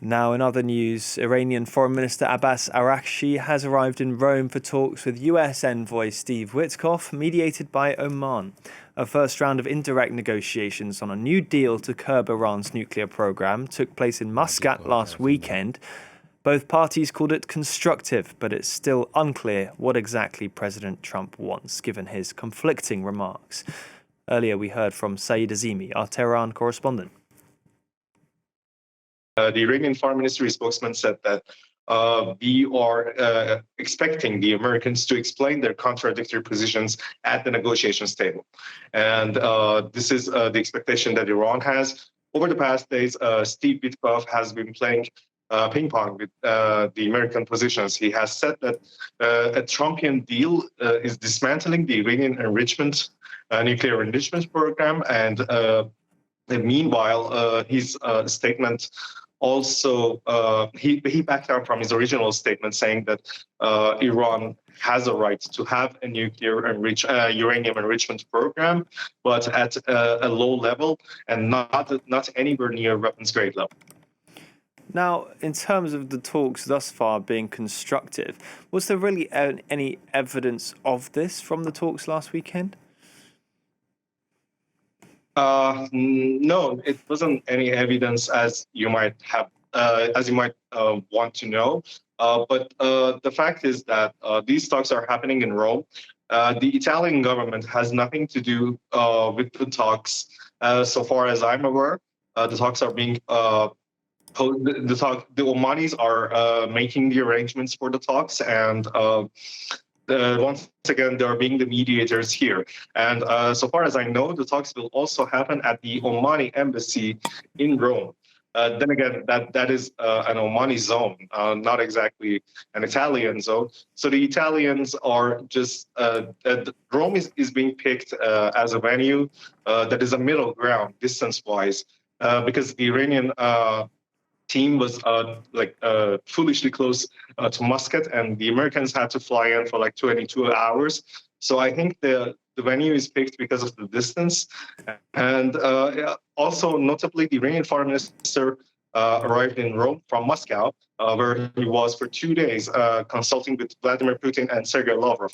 Now, in other news, Iranian Foreign Minister Abbas Araghchi has arrived in Rome for talks with US envoy Steve Witkoff, mediated by Oman. A first round of indirect negotiations on a new deal to curb Iran's nuclear program took place in Muscat last weekend. Both parties called it constructive, but it's still unclear what exactly President Trump wants, given his conflicting remarks. Earlier, we heard from Saeed Azimi, our Tehran correspondent. The Iranian Foreign Ministry spokesman said that we are expecting the Americans to explain their contradictory positions at the negotiations table. And this is the expectation that Iran has. Over the past days, Steve Witkoff has been playing ping pong with the American positions. He has said that a Trumpian deal is dismantling the Iranian nuclear enrichment program. And meanwhile, his statement also, he backed down from his original statement saying that Iran has a right to have a nuclear uranium enrichment program, but at a low level and not anywhere near weapons grade level. Now, in terms of the talks thus far being constructive, was there really any evidence of this from the talks last weekend? No, it wasn't any evidence as you might want to know. But the fact is that these talks are happening in Rome. The Italian government has nothing to do with the talks, so far as I'm aware. The talks are being the Omanis are making the arrangements for the talks, and once again, they're being the mediators here. And so far as I know, the talks will also happen at the Omani embassy in Rome. Then again, that is an Omani zone, not exactly an Italian zone. So the Italians are just, Rome is being picked as a venue that is a middle ground distance-wise, because the Iranian team was foolishly close to Muscat, and the Americans had to fly in for like 22 hours. So I think the venue is picked because of the distance. And also notably, the Iranian foreign minister arrived in Rome from Moscow, where he was for 2 days consulting with Vladimir Putin and Sergei Lavrov.